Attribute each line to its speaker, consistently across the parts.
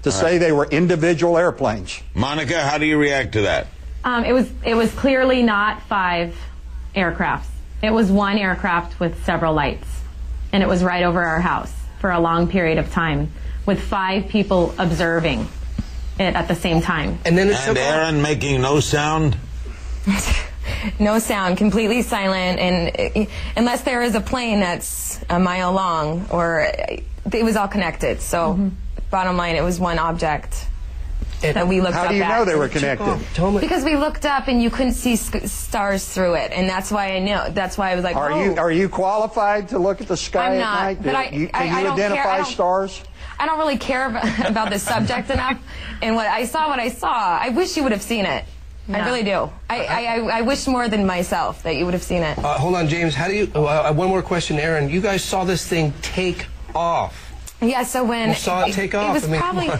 Speaker 1: to say they were individual airplanes.
Speaker 2: Monica, how do you react to that?
Speaker 3: It was clearly not 5 aircrafts. It was one aircraft with several lights, and it was right over our house for a long period of time, with 5 people observing it at the same time.
Speaker 2: And Aaron making no sound?
Speaker 4: No sound, completely silent, and unless there is a plane that's a mile long, or it was all connected. So, bottom line, it was one object that we looked up at.
Speaker 1: How do you know they were connected?
Speaker 4: Because we looked up and you couldn't see stars through it, and that's why I know. That's why I was like,
Speaker 1: Are you qualified to look at the sky
Speaker 4: I'm not,
Speaker 1: at night?
Speaker 4: But
Speaker 1: Can you
Speaker 4: don't
Speaker 1: identify
Speaker 4: care.
Speaker 1: stars?
Speaker 4: I don't really care about this subject enough, and what I saw, I wish you would have seen it. Yeah. I really do. I wish more than myself that you would have seen it.
Speaker 5: Hold on, James. How do you? One more question, Aaron. You guys saw this thing take off.
Speaker 4: Yeah. So when
Speaker 5: you saw it take off,
Speaker 4: it was probably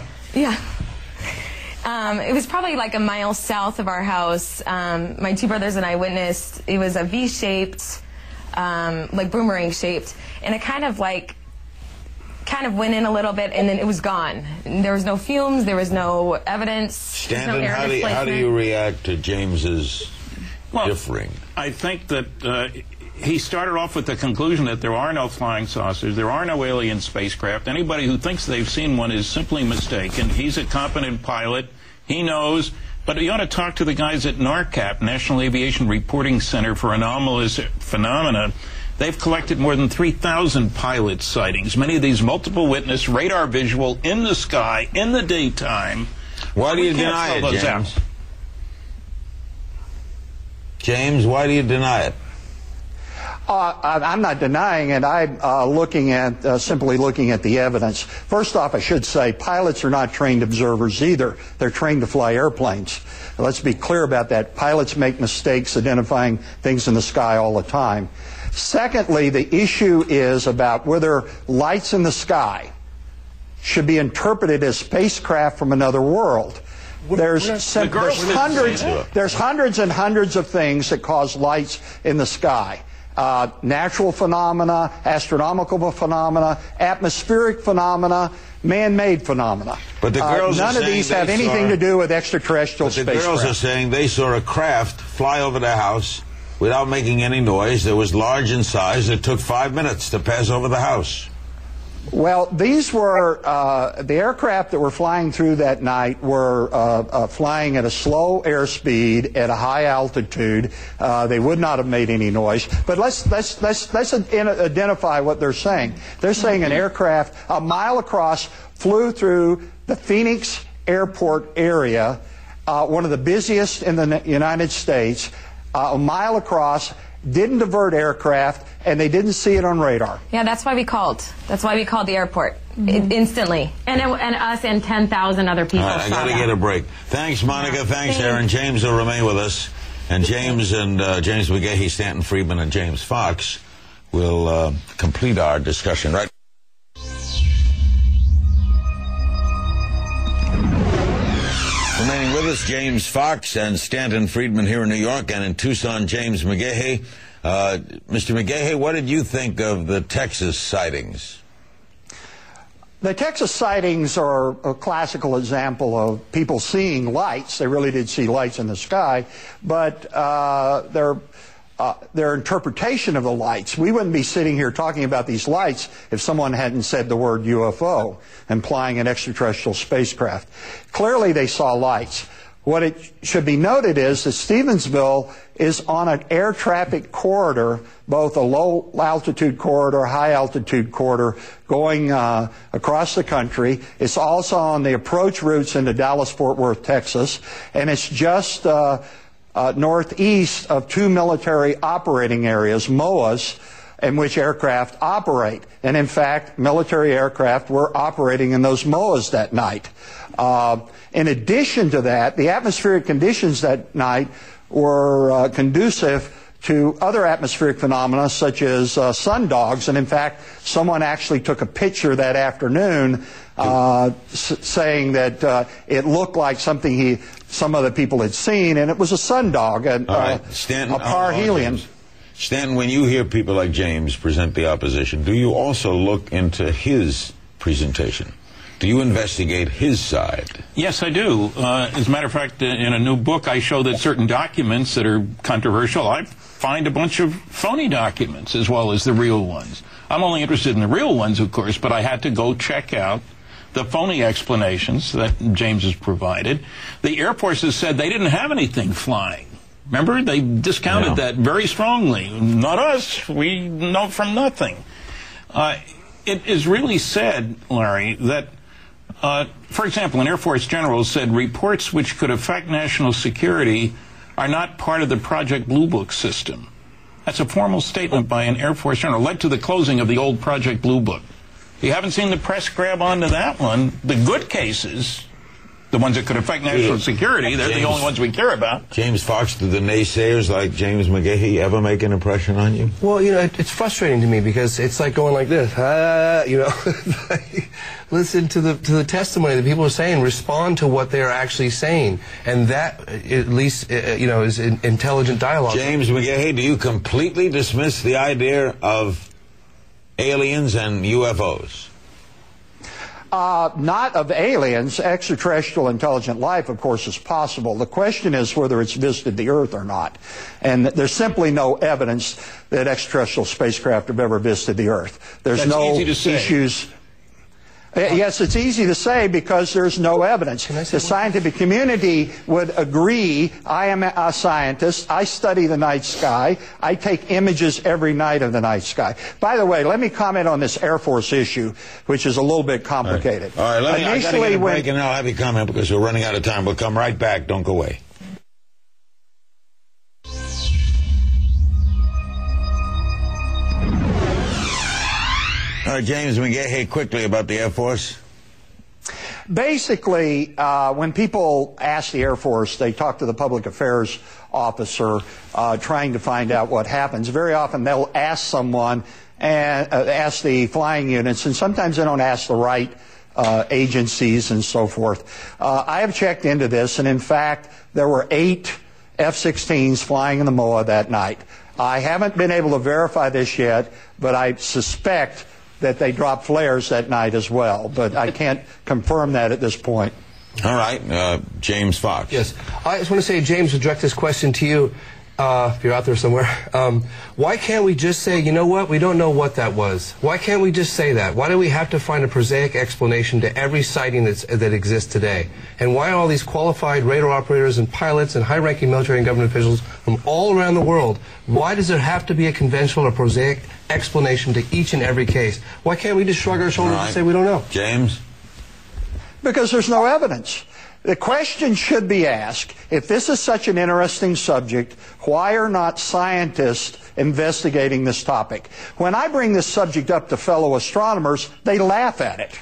Speaker 4: it was probably like a mile south of our house. My 2 brothers and I witnessed. It was a V-shaped, like boomerang shaped, and it kind of went in a little bit, and then it was gone. There was no fumes. There was no evidence.
Speaker 2: Stanton,
Speaker 4: no
Speaker 2: how do you react to James's differing?
Speaker 6: I think that he started off with the conclusion that there are no flying saucers, there are no alien spacecraft. Anybody who thinks they've seen one is simply mistaken. He's a competent pilot. He knows. But you ought to talk to the guys at NARCAP, National Aviation Reporting Center for Anomalous Phenomena. They've collected more than 3,000 pilot sightings, many of these multiple witness, radar visual, in the sky, in the daytime.
Speaker 2: Why do you deny it, James? James, why do you deny it?
Speaker 1: I'm not denying it. I'm simply looking at the evidence. First off, I should say pilots are not trained observers either. They're trained to fly airplanes. Let's be clear about that. Pilots make mistakes identifying things in the sky all the time. Secondly, the issue is about whether lights in the sky should be interpreted as spacecraft from another world. There's hundreds and hundreds of things that cause lights in the sky. Natural phenomena, astronomical phenomena, atmospheric phenomena, man-made phenomena.
Speaker 2: But the girls
Speaker 1: none of these have anything to do with extraterrestrial spacecraft.
Speaker 2: The girls are saying they saw a craft fly over their house without making any noise. That was large in size. It took 5 minutes to pass over the house.
Speaker 1: Well, these were the aircraft that were flying through that night were flying at a slow airspeed at a high altitude. They would not have made any noise. But let's identify what they're saying. They're saying an aircraft a mile across flew through the Phoenix Airport area, one of the busiest in the United States, a mile across. Didn't divert aircraft, and they didn't see it on radar.
Speaker 4: Yeah, that's why we called. That's why we called the airport instantly.
Speaker 3: And us and 10,000 other people.
Speaker 2: I got to get a break. Thanks, Monica. Yeah. Thanks, Aaron. James will remain with us. And James McGahey, Stanton Friedman, and James Fox will complete our discussion. Right. Remaining with us, James Fox and Stanton Friedman here in New York, and in Tucson, James McGahey. Mr. McGahey, what did you think of the Texas sightings?
Speaker 1: The Texas sightings are a classical example of people seeing lights. They really did see lights in the sky, but their interpretation of the lights. We wouldn't be sitting here talking about these lights if someone hadn't said the word UFO, implying an extraterrestrial spacecraft. Clearly they saw lights. What it should be noted is that Stevensville is on an air traffic corridor, both a low altitude corridor, high altitude corridor, going across the country. It's also on the approach routes into Dallas-Fort Worth, Texas, and it's just northeast of 2 military operating areas, MOAs, in which aircraft operate. And in fact, military aircraft were operating in those MOAs that night. In addition to that, the atmospheric conditions that night were conducive to other atmospheric phenomena such as sundogs. And in fact, someone actually took a picture that afternoon saying that it looked like something some other people had seen, and it was a sundog, a parhelion.
Speaker 2: Stanton, when you hear people like James present the opposition, do you also look into his presentation Do you investigate his side?
Speaker 6: Yes, I do. As a matter of fact, in a new book, I show that certain documents that are controversial, I find a bunch of phony documents as well as the real ones. I'm only interested in the real ones, of course, but I had to go check out the phony explanations that James has provided. The Air Force has said they didn't have anything flying. Remember, they discounted that very strongly. Not us. We know from nothing. It is really said, Larry, that, for example, an Air Force general said reports which could affect national security are not part of the Project Blue Book system. That's a formal statement by an Air Force general, led to the closing of the old Project Blue Book. You haven't seen the press grab onto that one. The good cases, the ones that could affect national security, they're the only ones we care about.
Speaker 2: James Fox, do the naysayers like James McGahey ever make an impression on you?
Speaker 5: Well, you know, it's frustrating to me because it's like going like this, you know. Listen to the testimony that people are saying, respond to what they're actually saying, and that, at least, you know, is intelligent dialogue.
Speaker 2: James McGahey, do you completely dismiss the idea of aliens and UFOs?
Speaker 1: Not of aliens. Extraterrestrial intelligent life, of course, is possible. The question is whether it's visited the Earth or not. And there's simply no evidence that extraterrestrial spacecraft have ever visited the Earth. There's
Speaker 6: That's
Speaker 1: no
Speaker 6: easy to say.
Speaker 1: issues. Yes, it's easy to say because there's no evidence. The scientific community would agree. I am a scientist. I study the night sky. I take images every night of the night sky. By the way, let me comment on this Air Force issue, which is a little bit complicated.
Speaker 2: All right, I got to get a break and I'll have you comment because we're running out of time. We'll come right back. Don't go away. All right, James McGahey, quickly about the Air Force.
Speaker 1: Basically, when people ask the Air Force, they talk to the public affairs officer trying to find out what happens. Very often they'll ask someone, and ask the flying units, and sometimes they don't ask the right agencies and so forth. I have checked into this, and in fact, there were 8 F-16s flying in the MOA that night. I haven't been able to verify this yet, but I suspect that they dropped flares that night as well, but I can't confirm that at this point.
Speaker 2: All right, James Fox.
Speaker 5: Yes, I just want to say, James, to direct this question to you, if you're out there somewhere. Why can't we just say, you know what, we don't know what that was? Why can't we just say that? Why do we have to find a prosaic explanation to every sighting that exists today? And why all these qualified radar operators and pilots and high-ranking military and government officials from all around the world, why does there have to be a conventional or prosaic explanation to each and every case? Why can't we just shrug our shoulders and say we don't know?
Speaker 2: James?
Speaker 1: Because there's no evidence. The question should be asked, if this is such an interesting subject, why are not scientists investigating this topic? When I bring this subject up to fellow astronomers, they laugh at it.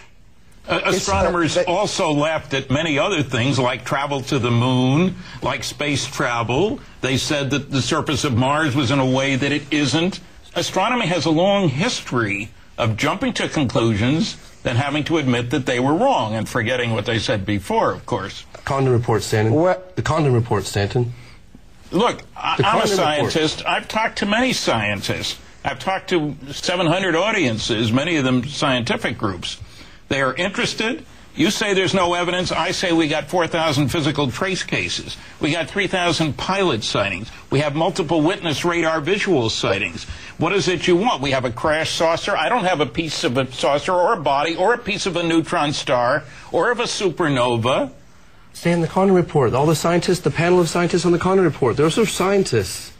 Speaker 6: Astronomers also laughed at many other things, like travel to the moon, like space travel. They said that the surface of Mars was in a way that it isn't. Astronomy has a long history of jumping to conclusions, then having to admit that they were wrong and forgetting what they said before, of course.
Speaker 5: Condon Report, Stanton.
Speaker 1: What?
Speaker 5: The Condon Report, Stanton.
Speaker 6: Look, I'm a scientist. I've talked to many scientists. I've talked to 700 audiences, many of them scientific groups. They are interested. You say there's no evidence. I say we got 4,000 physical trace cases. We got 3,000 pilot sightings. We have multiple witness radar visual sightings. What is it you want? We have a crash saucer. I don't have a piece of a saucer or a body or a piece of a neutron star or of a supernova.
Speaker 5: Stan, the Condon Report. All the scientists, the panel of scientists on the Condon Report, those are scientists.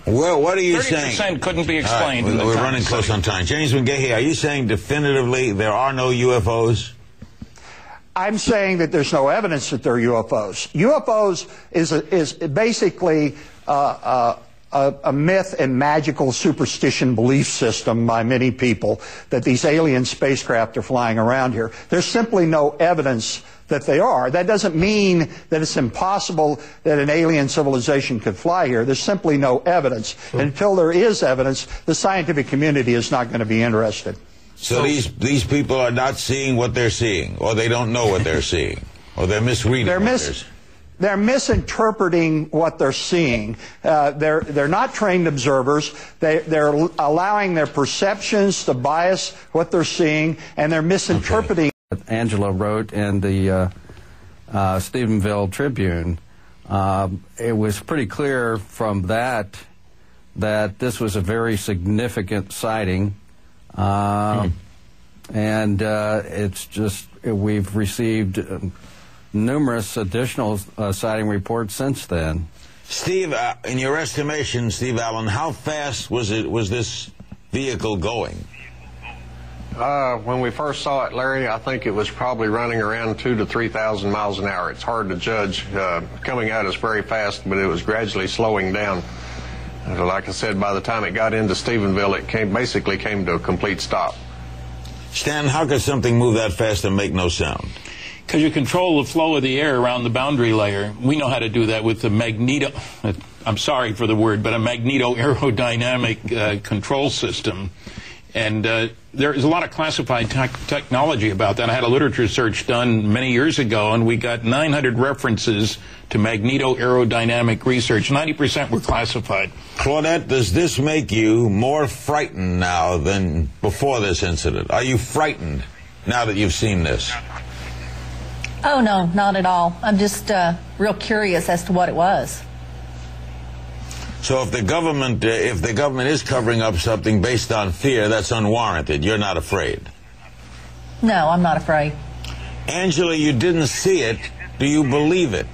Speaker 2: Well, what are you saying?
Speaker 6: 30% couldn't be explained.
Speaker 2: Right, we're running close on time. James McGahey, are you saying definitively there are no UFOs?
Speaker 1: I'm saying that there's no evidence that they're UFOs. UFOs is basically a myth and magical superstition belief system by many people that these alien spacecraft are flying around here. There's simply no evidence that they are. That doesn't mean that it's impossible that an alien civilization could fly here. There's simply no evidence. And until there is evidence, the scientific community is not going to be interested.
Speaker 2: So these people are not seeing what they're seeing, or they don't know what they're seeing, or they're misreading what they're seeing.
Speaker 1: They're misinterpreting what they're seeing. They're not trained observers. They're allowing their perceptions to bias what they're seeing, and they're misinterpreting
Speaker 7: Angela wrote in the Stephenville Tribune. It was pretty clear from that this was a very significant sighting, and it's just we've received numerous additional sighting reports since then.
Speaker 2: Steve, in your estimation, Steve Allen, how fast was this vehicle going?
Speaker 8: When we first saw it, Larry, I think it was probably running around 2,000 to 3,000 miles an hour. It's hard to judge. Coming at us very fast, but it was gradually slowing down. Like I said, by the time it got into Stephenville, it basically came to a complete stop.
Speaker 2: Stan, how could something move that fast and make no sound?
Speaker 6: Because you control the flow of the air around the boundary layer. We know how to do that with the I'm sorry for the word, but a magneto-aerodynamic control system. And there is a lot of classified technology about that. I had a literature search done many years ago, and we got 900 references to magneto-aerodynamic research. 90% were classified.
Speaker 2: Claudette, does this make you more frightened now than before this incident? Are you frightened now that you've seen this?
Speaker 9: Oh, no, not at all. I'm just real curious as to what it was.
Speaker 2: So if the government is covering up something based on fear, that's unwarranted. You're not afraid.
Speaker 9: No, I'm not afraid.
Speaker 2: Angela, you didn't see it. Do you believe it?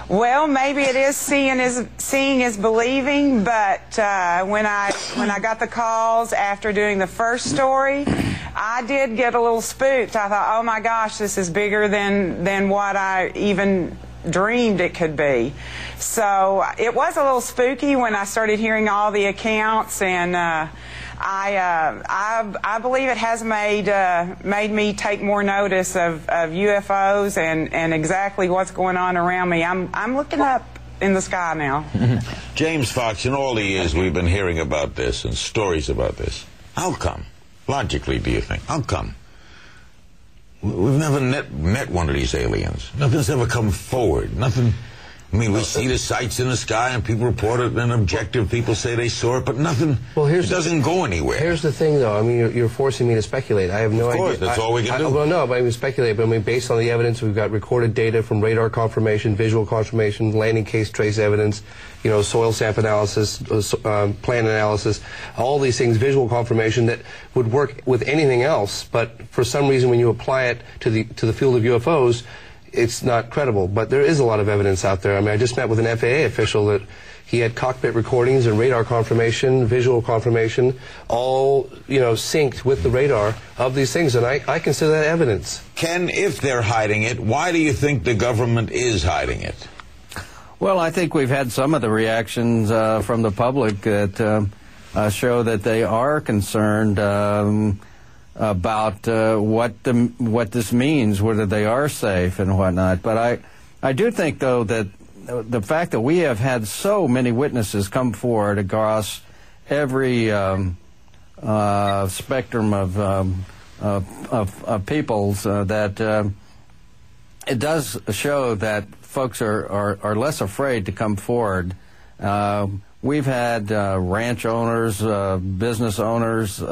Speaker 10: Well, maybe it is seeing is believing, but when I got the calls after doing the first story, I did get a little spooked. I thought, oh my gosh, this is bigger than what I even dreamed it could be. So it was a little spooky when I started hearing all the accounts, and I believe it has made me take more notice of UFOs and exactly what's going on around me. I'm looking up in the sky now.
Speaker 2: James Fox, in all the years we've been hearing about this and stories about this, how come? Logically, do you think? How come? We've never met one of these aliens. Nothing's ever come forward. Nothing. I mean, we see the sights in the sky, and people report it, and objective people say they saw it, but nothing. Well, it doesn't go anywhere.
Speaker 5: Here's the thing, though. I mean, you're forcing me to speculate. I have no idea.
Speaker 2: Of course, that's all we can do.
Speaker 5: Well, no, but I mean, speculate. But I mean, based on the evidence, we've got recorded data from radar confirmation, visual confirmation, landing case trace evidence, soil sample analysis, plant analysis, all these things, visual confirmation that would work with anything else. But for some reason, when you apply it to the field of UFOs, it's not credible. But there is a lot of evidence out there. I mean, I just met with an FAA official that he had cockpit recordings and radar confirmation, visual confirmation, all, synced with the radar of these things, and I consider that evidence.
Speaker 2: Ken, if they're hiding it, why do you think the government is hiding it?
Speaker 7: Well, I think we've had some of the reactions from the public that show that they are concerned about what this means, whether they are safe and whatnot. But I do think, though, that the fact that we have had so many witnesses come forward across every spectrum of peoples, that it does show that folks are less afraid to come forward. We've had ranch owners, business owners,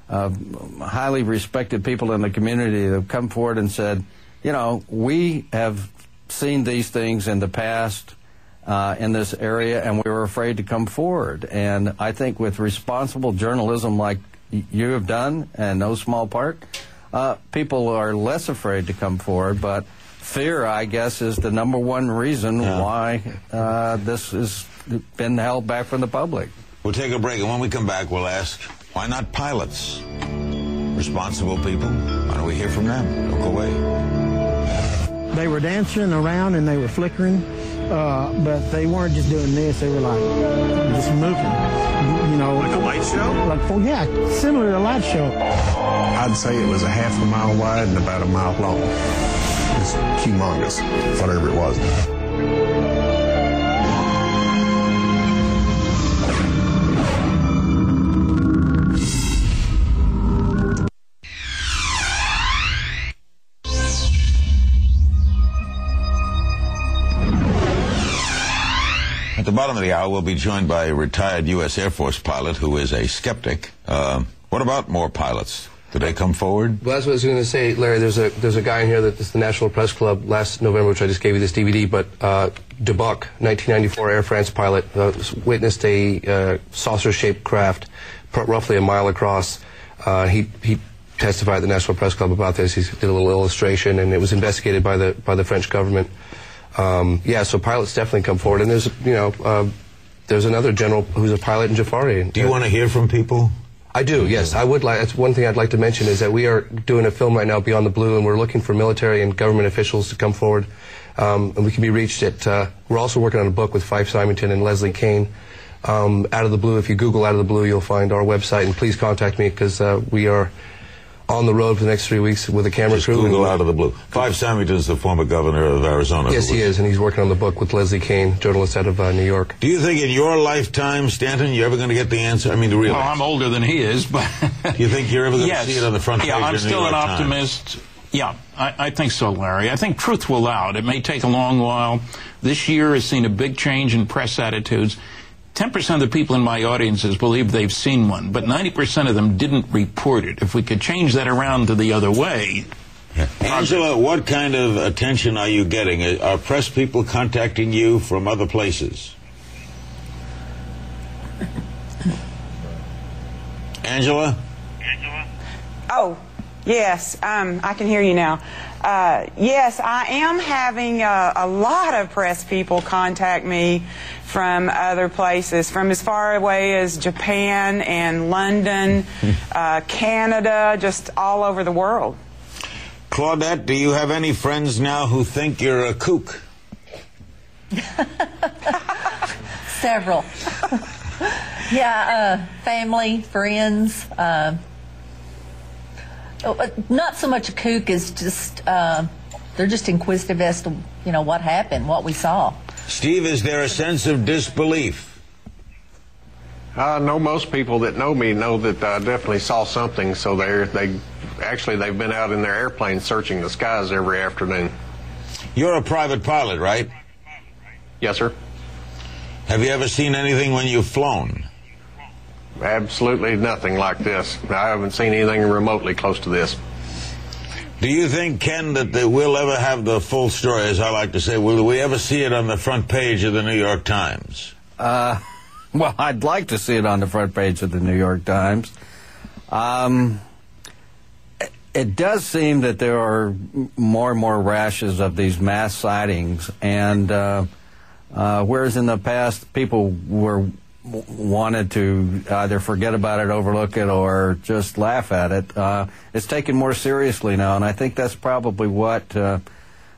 Speaker 7: highly respected people in the community that have come forward and said, we have seen these things in the past in this area, and we were afraid to come forward. And I think with responsible journalism like you have done, and no small part, people are less afraid to come forward. But fear, I guess, is the number one reason why this has been held back from the public.
Speaker 2: We'll take a break, and when we come back, we'll ask, why not pilots? Responsible people. Why don't we hear from them? Don't go away.
Speaker 11: They were dancing around and they were flickering, but they weren't just doing this. They were like just moving,
Speaker 12: Like a light show?
Speaker 11: Similar to a light show.
Speaker 12: I'd say it was a half a mile wide and about a mile long. It's humongous, whatever it was.
Speaker 2: At the bottom of the hour, we'll be joined by a retired U.S. Air Force pilot who is a skeptic. What about more pilots? Did they come forward?
Speaker 5: Well, that's what I was going to say, Larry. There's a guy in here that's the National Press Club last November, which I just gave you this DVD, but Dubuc, 1994 Air France pilot, witnessed a saucer-shaped craft roughly a mile across. He testified at the National Press Club about this. He did a little illustration, and it was investigated by the French government. Yeah, so pilots definitely come forward, and there's there's another general who's a pilot in Jafari.
Speaker 2: Do you want to hear from people?
Speaker 5: I do, yes. I would like. That's one thing I'd like to mention is that we are doing a film right now, Beyond the Blue, and we're looking for military and government officials to come forward. And we can be reached at. We're also working on a book with Fife Symington and Leslie Kane. Out of the Blue. If you Google Out of the Blue, you'll find our website, and please contact me because we are on the road for the next 3 weeks with a camera
Speaker 2: Just
Speaker 5: crew.
Speaker 2: Google Out of the Blue. Fife Symington is the former governor of Arizona.
Speaker 5: Yes, he is, and he's working on the book with Leslie Kane, journalist out of New York.
Speaker 2: Do you think in your lifetime, Stanton, you're ever going to get the answer? I mean, the real
Speaker 6: Well,
Speaker 2: answer.
Speaker 6: I'm older than he is, but...
Speaker 2: Do you think you're ever going to
Speaker 6: yes.
Speaker 2: see it on the front page
Speaker 6: Yeah, I'm
Speaker 2: of the
Speaker 6: still
Speaker 2: New
Speaker 6: an
Speaker 2: York Times?
Speaker 6: optimist. Yeah, I think so, Larry. I think truth will out. It may take a long while. This year has seen a big change in press attitudes. 10% of the people in my audiences believe they've seen one, but 90% of them didn't report it. If we could change that around to the other way...
Speaker 2: Yeah. Angela, what kind of attention are you getting? Are press people contacting you from other places? Angela?
Speaker 10: Oh, yes, I can hear you now. Yes, I am having a lot of press people contact me from other places, from as far away as Japan and London, Canada, just all over the world.
Speaker 2: Claudette, do you have any friends now who think you're a kook?
Speaker 9: Several. Yeah, family, friends. Not so much a kook as just they're just inquisitive as to what happened, what we saw.
Speaker 2: Steve, is there a sense of disbelief?
Speaker 8: I know most people that know me know that I definitely saw something, so they've been out in their airplane searching the skies every afternoon.
Speaker 2: You're a private pilot, right?
Speaker 8: Yes, sir.
Speaker 2: Have you ever seen anything when you've flown?
Speaker 8: Absolutely nothing like this. I haven't seen anything remotely close to this.
Speaker 2: Do you think, Ken, that we'll ever have the full story, as I like to say? Will we ever see it on the front page of the New York Times?
Speaker 7: Well, I'd like to see it on the front page of the New York Times. It does seem that there are more and more rashes of these mass sightings, and whereas in the past people wanted to either forget about it, overlook it, or just laugh at it, it's taken more seriously now, and I think that's probably what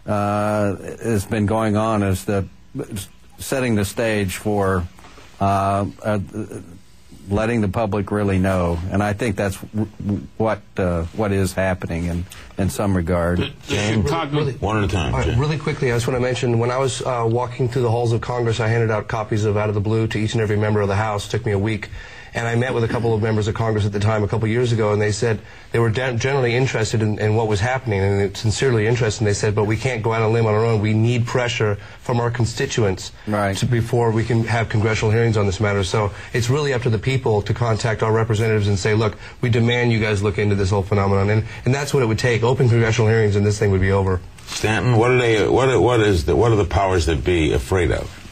Speaker 7: has been going on, is setting the stage for letting the public really know, and I think that's what is happening in some regard.
Speaker 2: One at a time.
Speaker 5: Right, really quickly, I just want to mention, when I was walking through the halls of Congress, I handed out copies of Out of the Blue to each and every member of the House. It took me a week. And I met with a couple of members of Congress at the time, a couple of years ago, and they said they were generally interested in what was happening, and sincerely interested. And they said, but we can't go out on a limb on our own. We need pressure from our constituents before we can have congressional hearings on this matter. So it's really up to the people to contact our representatives and say, look, we demand you guys look into this whole phenomenon. And that's what it would take, open congressional hearings, and this thing would be over.
Speaker 2: Stanton, what are the powers that be afraid of?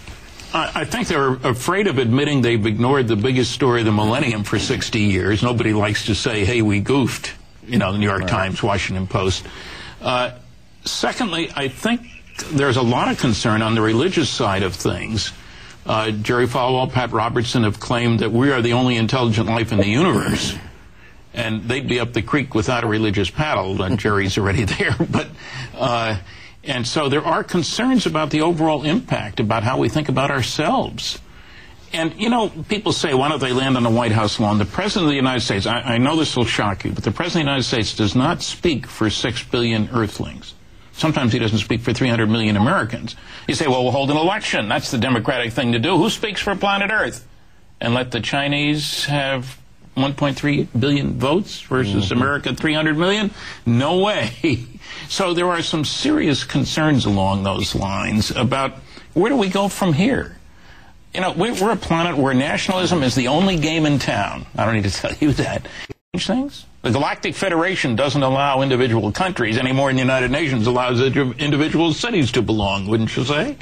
Speaker 6: I think they're afraid of admitting they've ignored the biggest story of the millennium for 60 years. Nobody likes to say, hey, we goofed, the New York Times, Washington Post. Secondly, I think there's a lot of concern on the religious side of things. Jerry Falwell, Pat Robertson have claimed that we are the only intelligent life in the universe. And they'd be up the creek without a religious paddle, and Jerry's already there. And so there are concerns about the overall impact, about how we think about ourselves. And, people say, why don't they land on the White House lawn? The President of the United States, I know this will shock you, but the President of the United States does not speak for 6 billion Earthlings. Sometimes he doesn't speak for 300 million Americans. You say, well, we'll hold an election. That's the democratic thing to do. Who speaks for planet Earth? And let the Chinese have 1.3 billion votes versus America 300 million? No way. So there are some serious concerns along those lines about where do we go from here? We're a planet where nationalism is the only game in town. I don't need to tell you that. Change things? The Galactic Federation doesn't allow individual countries any more than the United Nations allows individual cities to belong, wouldn't you say?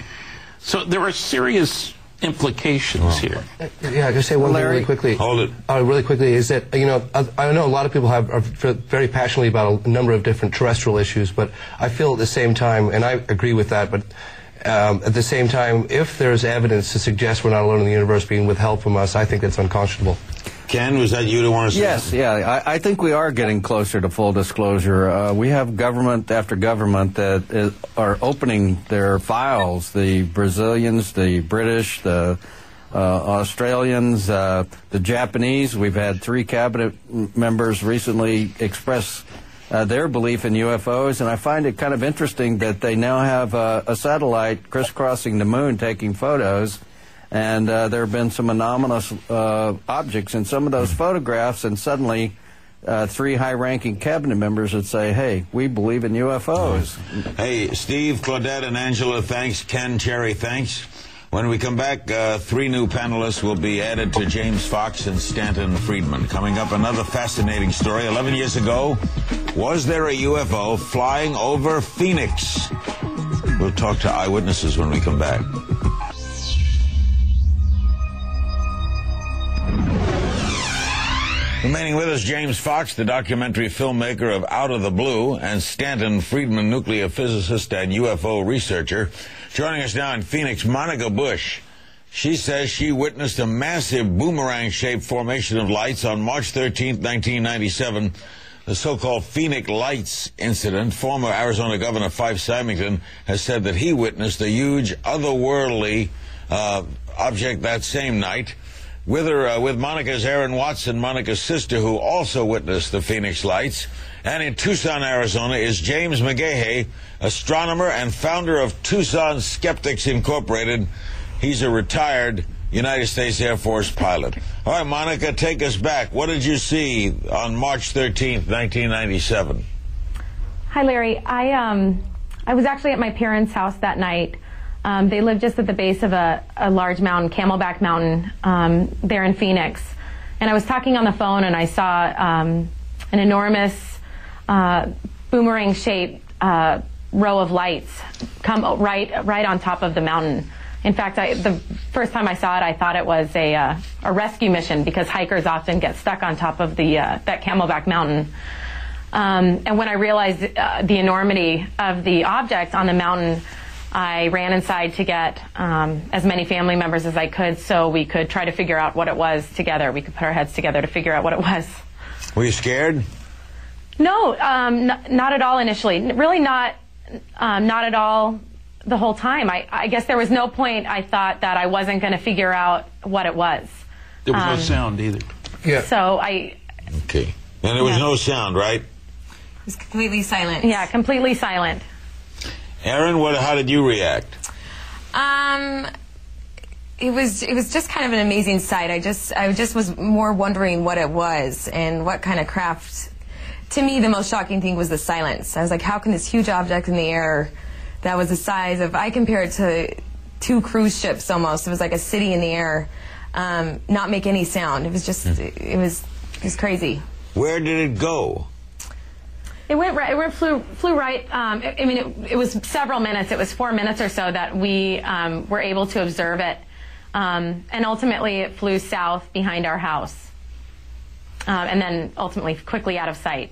Speaker 6: So there are serious implications here.
Speaker 5: Yeah, I can say one thing really quickly.
Speaker 2: Hold it.
Speaker 5: Really quickly is that, you know, I know a lot of people are very passionately about a number of different terrestrial issues, but I feel at the same time, and I agree with that, but at the same time, if there's evidence to suggest we're not alone in the universe being withheld from us, I think it's unconscionable.
Speaker 2: Ken, was that you to want to say?
Speaker 7: Yes, yeah. I think we are getting closer to full disclosure. We have government after government that are opening their files. The Brazilians, the British, the Australians, the Japanese. We've had 3 cabinet members recently express their belief in UFOs, and I find it kind of interesting that they now have a satellite crisscrossing the moon taking photos. And there have been some anomalous objects in some of those photographs, and suddenly 3 high-ranking cabinet members would say, hey, we believe in UFOs.
Speaker 2: Hey, Steve, Claudette, and Angela, thanks. Ken, Cherry, thanks. When we come back, 3 new panelists will be added to James Fox and Stanton Friedman. Coming up, another fascinating story. 11 years ago, was there a UFO flying over Phoenix? We'll talk to eyewitnesses when we come back. Remaining with us, James Fox, the documentary filmmaker of Out of the Blue, and Stanton Friedman, nuclear physicist and UFO researcher. Joining us now in Phoenix, Monica Bush. She says she witnessed a massive boomerang-shaped formation of lights on March 13, 1997, the so-called Phoenix Lights incident. Former Arizona Governor Fife Symington has said that he witnessed a huge, otherworldly object that same night. With her, with Monica's Aaron Watson, Monica's sister, who also witnessed the Phoenix Lights. And in Tucson, Arizona, is James McGahey, astronomer and founder of Tucson Skeptics Incorporated. He's a retired United States Air Force pilot. All right, Monica, take us back. What did you see on March 13th, 1997?
Speaker 3: Hi, Larry. I was actually at my parents' house that night. They live just at the base of a large mountain, Camelback Mountain, there in Phoenix. And I was talking on the phone, and I saw an enormous boomerang-shaped row of lights come right on top of the mountain. In fact, the first time I saw it, I thought it was a rescue mission, because hikers often get stuck on top of that Camelback Mountain. And when I realized the enormity of the object on the mountain, I ran inside to get as many family members as I could, so we could try to figure out what it was together. We could put our heads together to figure out what it was.
Speaker 2: Were you scared?
Speaker 3: No, not at all initially. Really not at all the whole time. I guess there was no point I thought that I wasn't going to figure out what it was.
Speaker 6: There was no sound either.
Speaker 5: Yeah.
Speaker 3: So
Speaker 2: Okay. And there was no sound, right?
Speaker 4: It was completely silent.
Speaker 3: Yeah, completely silent.
Speaker 2: Aaron, how did you react?
Speaker 4: It was just kind of an amazing sight. I just was more wondering what it was and what kind of craft. To me, the most shocking thing was the silence. I was like, how can this huge object in the air that was the size of, I compare it to 2 cruise ships almost. It was like a city in the air, not make any sound. It was just, it was crazy.
Speaker 2: Where did it go?
Speaker 3: It went right. It flew right. I mean, it was several minutes. It was 4 minutes or so that we were able to observe it, and ultimately it flew south behind our house, and then ultimately quickly out of sight.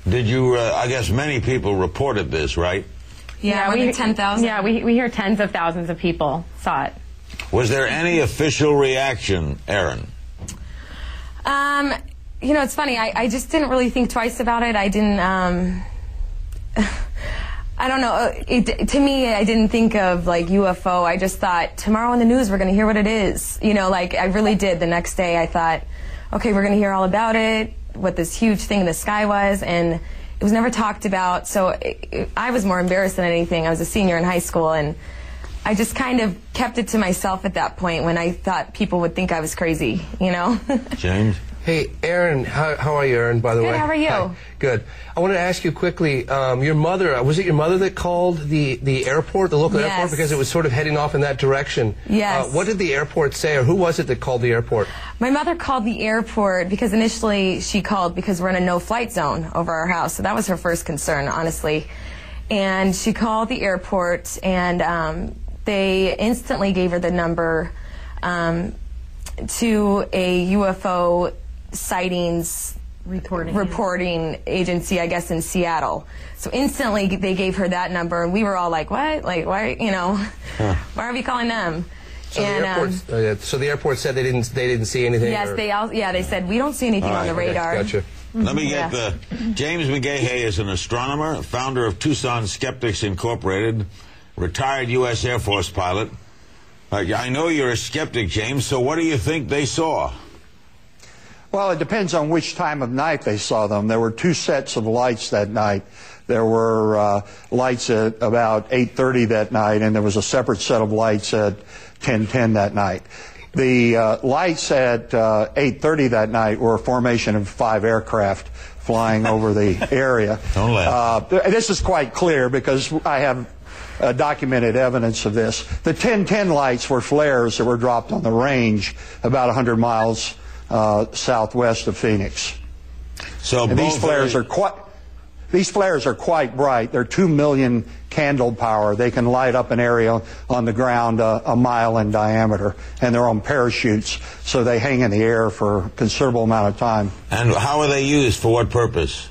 Speaker 2: Did you? I guess many people reported this, right?
Speaker 4: Yeah, more than 10,000.
Speaker 3: Yeah, we hear tens of thousands of people saw it.
Speaker 2: Was there any official reaction, Aaron?
Speaker 4: You know, it's funny. I just didn't really think twice about it. I didn't. I don't know. To me, I didn't think of like UFO. I just thought tomorrow on the news we're going to hear what it is. You know, like I really did. The next day, I thought, okay, we're going to hear all about it, what this huge thing in the sky was, and it was never talked about. So I was more embarrassed than anything. I was a senior in high school, and I just kind of kept it to myself at that point when I thought people would think I was crazy. You know.
Speaker 2: James.
Speaker 5: Hey, Aaron, how are you, Aaron, by the way?
Speaker 4: Good, how are you?
Speaker 5: Hi. Good. I wanted to ask you quickly, your mother, was it your mother that called the airport, the local airport, because it was sort of heading off in that direction?
Speaker 4: Yes.
Speaker 5: What did the airport say, or who was it that called the airport?
Speaker 4: My mother called the airport because initially she called because we're in a no-flight zone over our house, so that was her first concern, honestly. And she called the airport, and they instantly gave her the number to a UFO sightings reporting agency, I guess, in Seattle. So instantly they gave her that number, and we were all like, what? Like, why, you know, why are we calling them?
Speaker 5: So, so the airport said they didn't see anything?
Speaker 4: Yes, they said, we don't see anything on the radar.
Speaker 5: Gotcha.
Speaker 2: Let me get James McGahey is an astronomer, founder of Tucson Skeptics Incorporated, retired U.S. Air Force pilot. I know you're a skeptic, James, so what do you think they saw?
Speaker 1: Well, it depends on which time of night they saw them. There were two sets of lights that night. There were lights at about 8:30 that night, and there was a separate set of lights at 10:10 that night. The lights at 8:30 that night were a formation of 5 aircraft flying over the area.
Speaker 2: Don't laugh.
Speaker 1: This is quite clear because I have documented evidence of this. The 10:10 lights were flares that were dropped on the range about 100 miles southwest of Phoenix.
Speaker 2: So
Speaker 1: and these flares are quite bright. They're 2 million candle power. They can light up an area on the ground a mile in diameter, and they're on parachutes, so they hang in the air for a considerable amount of time.
Speaker 2: And how are they used? For what purpose?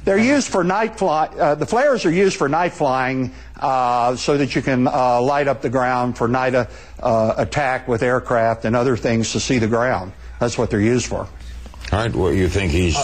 Speaker 1: They're used for night flying. The flares are used for night flying so that you can light up the ground for night attack with aircraft and other things to see the ground. That's what they're used for.
Speaker 2: All right. Well, you think he's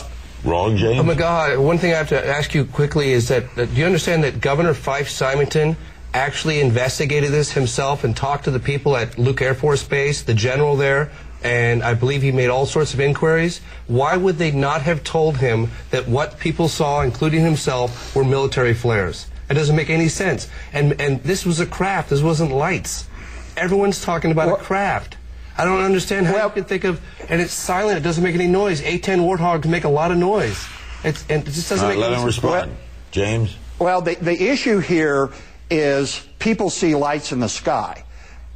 Speaker 2: wrong, James?
Speaker 5: Oh, my God. One thing I have to ask you quickly is that do you understand that Governor Fife Symington actually investigated this himself and talked to the people at Luke Air Force Base, the general there, and I believe he made all sorts of inquiries? Why would they not have told him that what people saw, including himself, were military flares? It doesn't make any sense. And this was a craft. This wasn't lights. Everyone's talking about a craft. I don't understand how you can think of, and it's silent. It doesn't make any noise. A-10 Warthogs make a lot of noise. And it just doesn't make any sense.
Speaker 2: Let him respond. James?
Speaker 1: Well, the issue here is people see lights in the sky.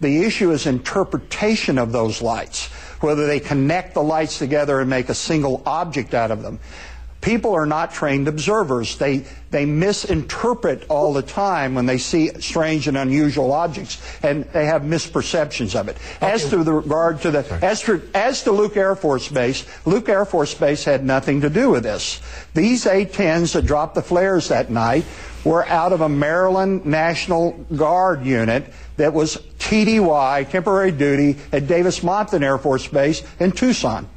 Speaker 1: The issue is interpretation of those lights, whether they connect the lights together and make a single object out of them. People are not trained observers. They misinterpret all the time when they see strange and unusual objects, and they have misperceptions of it. As to the regard to as to Luke Air Force Base had nothing to do with this. These A-10s that dropped the flares that night were out of a Maryland National Guard unit that was TDY, temporary duty, at Davis-Monthan Air Force Base in Tucson.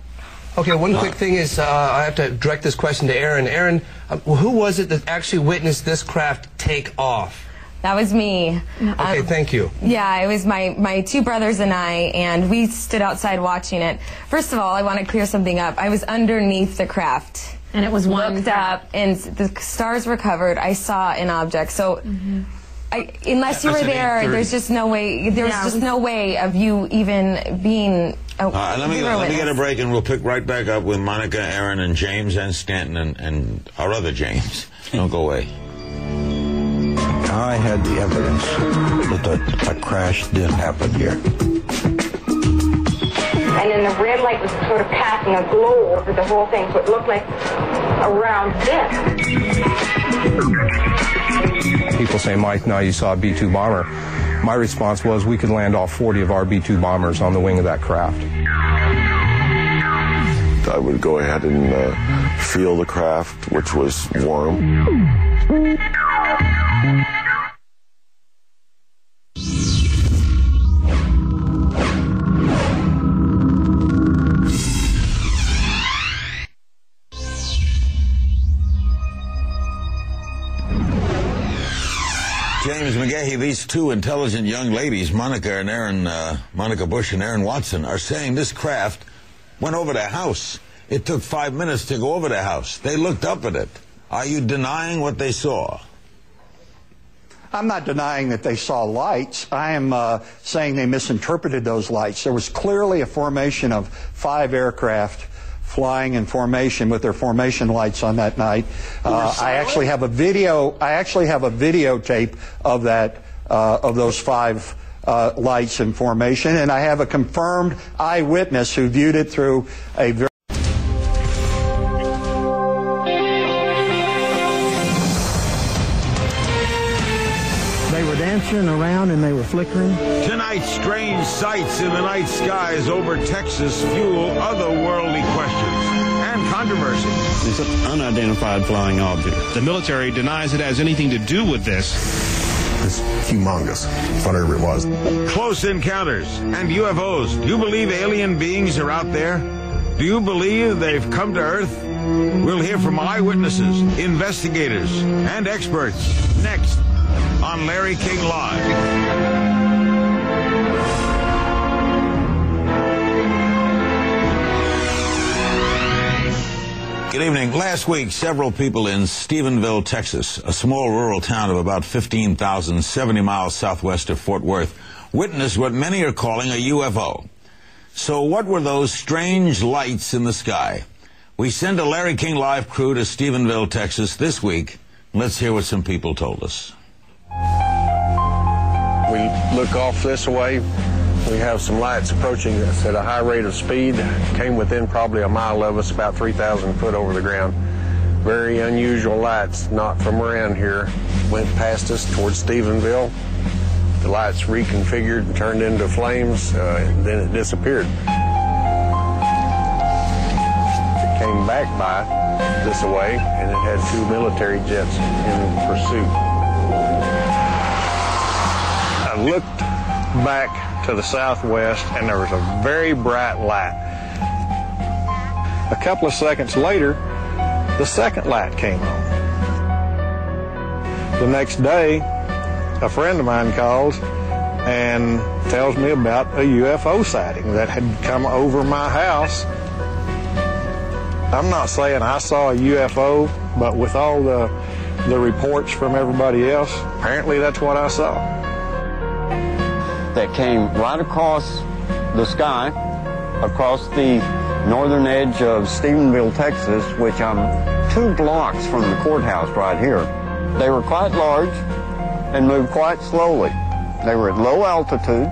Speaker 5: Okay, one quick thing is I have to direct this question to Aaron. Aaron, who was it that actually witnessed this craft take off?
Speaker 4: That was me.
Speaker 5: Okay, thank you.
Speaker 4: Yeah, it was my 2 brothers and I, and we stood outside watching it. First of all, I want to clear something up. I was underneath the craft.
Speaker 3: And it was one
Speaker 4: looked up, and the stars were covered. I saw an object. So, unless you were there, there's just no way. There's just no way of you even being.
Speaker 2: Let me get a break, and we'll pick right back up with Monica, Aaron, and James, and Stanton, and our other James. Don't go away.
Speaker 13: I had the evidence that a crash did happen here.
Speaker 14: And then the red light was sort of casting a glow over the whole thing, so it looked like a round disc.
Speaker 15: People say, Mike, now you saw a B-2 bomber. My response was, we could land all 40 of our B-2 bombers on the wing of that craft.
Speaker 16: I would go ahead and feel the craft, which was warm.
Speaker 2: James McGahey, these 2 intelligent young ladies, Monica Bush and Aaron Watson, are saying this craft went over their house. It took 5 minutes to go over their house. They looked up at it. Are you denying what they saw?
Speaker 1: I'm not denying that they saw lights. I am saying they misinterpreted those lights. There was clearly a formation of 5 aircraft flying in formation with their formation lights on that night. I actually have a video. I actually have a videotape of that of those 5 lights in formation, and I have a confirmed eyewitness who viewed it through a very
Speaker 11: dancing around and they were flickering.
Speaker 2: Tonight's strange sights in the night skies over Texas fuel otherworldly questions and controversy.
Speaker 17: It's an unidentified flying object.
Speaker 18: The military denies it has anything to do with this.
Speaker 12: It's humongous, whatever it was.
Speaker 2: Close encounters and UFOs. Do you believe alien beings are out there? Do you believe they've come to Earth? We'll hear from eyewitnesses, investigators, and experts next on Larry King Live. Good evening. Last week, several people in Stephenville, Texas, a small rural town of about 15,000, 70 miles southwest of Fort Worth, witnessed what many are calling a UFO. So what were those strange lights in the sky? We send a Larry King Live crew to Stephenville, Texas this week. Let's hear what some people told us.
Speaker 8: We look off this way. We have some lights approaching us at a high rate of speed. Came within probably a mile of us, about 3,000 foot over the ground. Very unusual lights, not from around here. Went past us towards Stephenville. The lights reconfigured and turned into flames, and then it disappeared. It came back by this way, and it had 2 military jets in pursuit. I looked back to the southwest, and there was a very bright light. A couple of seconds later, the second light came on. The next day, a friend of mine calls and tells me about a UFO sighting that had come over my house. I'm not saying I saw a UFO, but with all the reports from everybody else, apparently that's what I saw.
Speaker 19: That came right across the sky, across the northern edge of Stephenville, Texas, which I'm 2 blocks from the courthouse right here. They were quite large and moved quite slowly. They were at low altitude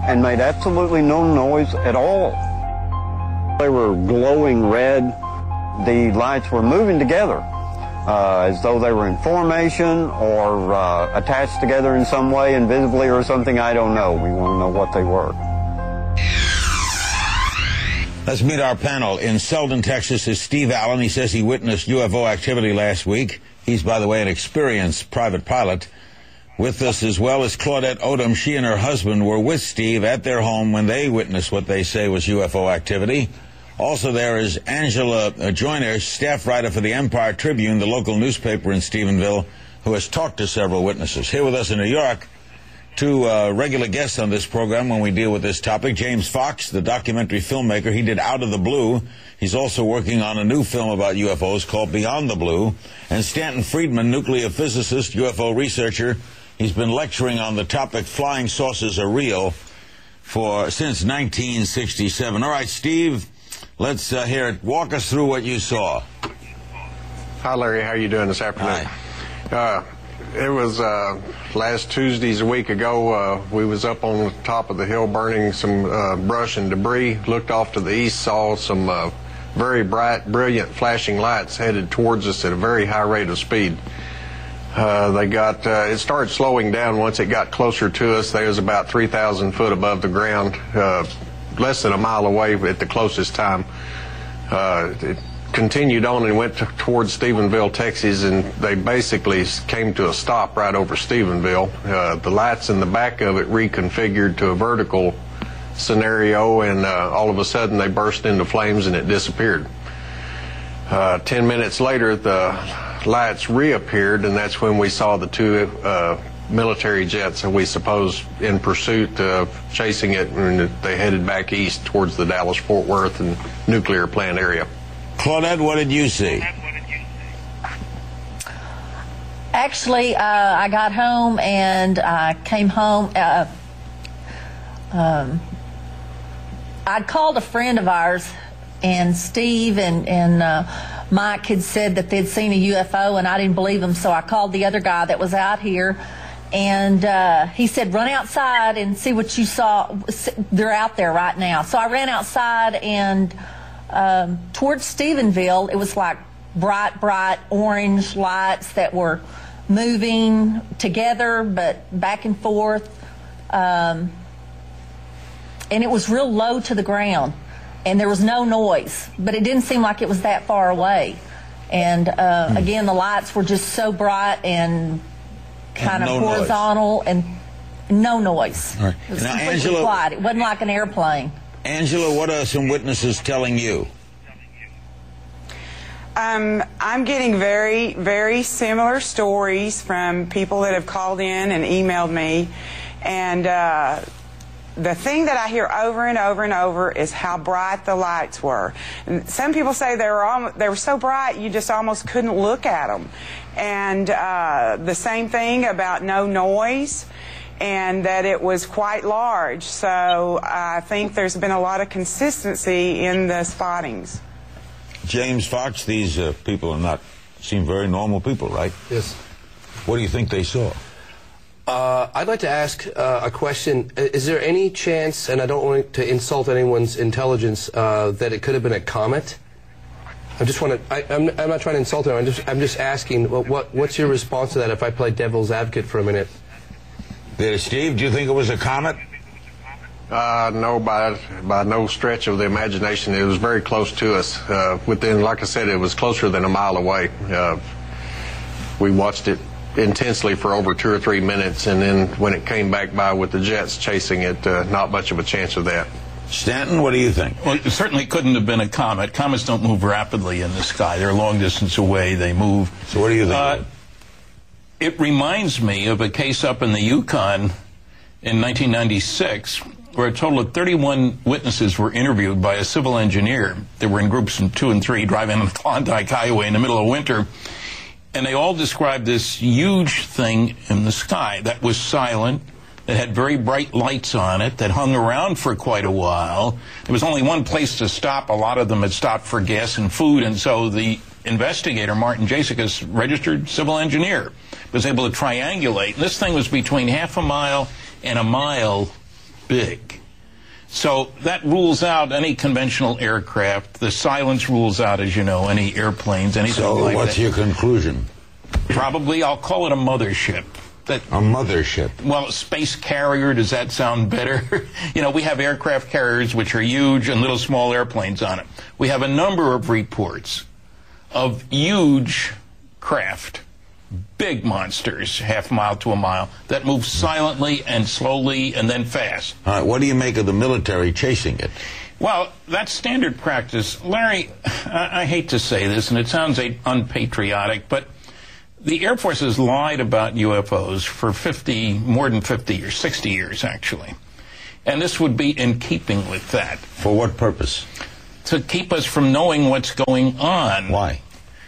Speaker 19: and made absolutely no noise at all. They were glowing red. The lights were moving together as though they were in formation or attached together in some way, invisibly or something. I don't know. We want to know what they were.
Speaker 2: Let's meet our panel. In Selden, Texas is Steve Allen. He says he witnessed UFO activity last week. He's, by the way, an experienced private pilot. With us as well as Claudette Odom. She and her husband were with Steve at their home when they witnessed what they say was UFO activity. Also there is Angela Joyner, staff writer for the Empire Tribune, the local newspaper in Stephenville, who has talked to several witnesses. Here with us in New York, 2 regular guests on this program when we deal with this topic. James Fox, the documentary filmmaker. He did Out of the Blue. He's also working on a new film about UFOs called Beyond the Blue. And Stanton Friedman, nuclear physicist, UFO researcher. He's been lecturing on the topic Flying Saucers Are Real since 1967. All right, Steve, let's hear it. Walk us through what you saw.
Speaker 8: Hi, Larry. How are you doing this afternoon?
Speaker 2: Hi.
Speaker 8: It was last Tuesdays a week ago. We was up on the top of the hill burning some brush and debris. Looked off to the east, saw some very bright, brilliant flashing lights headed towards us at a very high rate of speed. It started slowing down once it got closer to us. They was about 3,000 foot above the ground, less than a mile away at the closest time. It continued on and went towards Stephenville, Texas, and they basically came to a stop right over Stephenville. The lights in the back of it reconfigured to a vertical scenario, and all of a sudden they burst into flames and it disappeared. 10 minutes later, the lights reappeared, and that's when we saw the 2 military jets that we suppose in pursuit, chasing it, and they headed back east towards the Dallas-Fort Worth and nuclear plant area.
Speaker 2: Claudette, what did you see?
Speaker 9: Actually, I got home and I came home. I'd called a friend of ours and Steve and Mike had said that they'd seen a UFO, and I didn't believe them, so I called the other guy that was out here, and he said, run outside and see what you saw. They're out there right now. So I ran outside, and towards Stephenville, it was like bright orange lights that were moving together, but back and forth. And it was real low to the ground, and there was no noise, but it didn't seem like it was that far away. And again, the lights were just so bright and kind of horizontal and no noise.
Speaker 2: All right.
Speaker 9: It was
Speaker 2: Now,
Speaker 9: completely
Speaker 2: Angela,
Speaker 9: quiet. It wasn't like an airplane.
Speaker 2: Angela, what are some witnesses telling you?
Speaker 10: I'm getting very, very similar stories from people that have called in and emailed me. And the thing that I hear over and over and over is how bright the lights were. And some people say they were so bright you just almost couldn't look at them. And the same thing about no noise, and that it was quite large. So I think there's been a lot of consistency in the spottings.
Speaker 2: James Fox, these people seem very normal people, right?
Speaker 5: Yes.
Speaker 2: What do you think they saw?
Speaker 5: I'd like to ask a question. Is there any chance, and I don't want to insult anyone's intelligence, that it could have been a comet? I'm not trying to insult anyone. I'm just asking, what's your response to that if I play devil's advocate for a minute?
Speaker 2: Steve, do you think it was a comet?
Speaker 8: No, by no stretch of the imagination. It was very close to us. Within, like I said, it was closer than a mile away. We watched it intensely for over 2 or 3 minutes, and then when it came back by with the jets chasing it, not much of a chance of that.
Speaker 2: Stanton, what do you think?
Speaker 6: Well, it certainly couldn't have been a comet. Comets don't move rapidly in the sky. They're a long distance away. They move.
Speaker 2: So what do you think?
Speaker 6: It reminds me of a case up in the Yukon in 1996 where a total of 31 witnesses were interviewed by a civil engineer. They were in groups of 2 and 3 driving on the Klondike Highway in the middle of winter. And they all described this huge thing in the sky that was silent, that had very bright lights on it, that hung around for quite a while. There was only one place to stop. A lot of them had stopped for gas and food, and so the investigator, Martin Jasicus, registered civil engineer, was able to triangulate. And this thing was between half a mile and a mile big. So that rules out any conventional aircraft. The silence rules out, as you know, any airplanes, anything like that.
Speaker 2: So what's your conclusion?
Speaker 6: Probably, I'll call it a mothership.
Speaker 2: A mothership?
Speaker 6: Well, space carrier, does that sound better? You know, we have aircraft carriers which are huge and little small airplanes on it. We have a number of reports of huge craft, big monsters, half a mile to a mile, that move silently and slowly and then fast.
Speaker 2: All right, what do you make of the military chasing it?
Speaker 6: Well, that's standard practice. Larry, I hate to say this, and it sounds unpatriotic, but the Air Force has lied about UFOs for more than 50 years, 60 years actually. And this would be in keeping with that.
Speaker 2: For what purpose?
Speaker 6: To keep us from knowing what's going on.
Speaker 2: Why?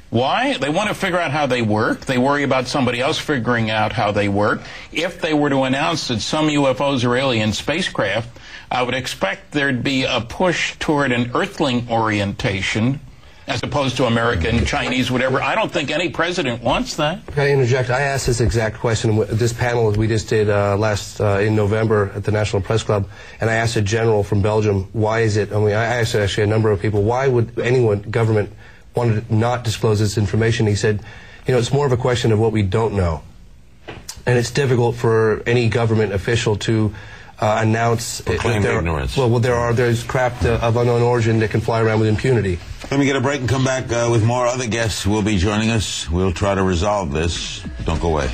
Speaker 6: Why? They want to figure out how they work. They worry about somebody else figuring out how they work. If they were to announce that some UFOs are alien spacecraft, I would expect there'd be a push toward an Earthling orientation as opposed to American, Chinese, whatever. I don't think any president wants that.
Speaker 5: Can I interject? I asked this exact question at this panel we just did in November at the National Press Club, and I asked a general from Belgium, why is it, I asked actually a number of people, why would anyone, government, want to not disclose this information? He said, it's more of a question of what we don't know. And it's difficult for any government official to announce
Speaker 2: proclaim ignorance.
Speaker 5: Well, there's craft of unknown origin that can fly around with impunity.
Speaker 2: Let me get a break and come back with more. Other guests will be joining us. We'll try to resolve this. Don't go away.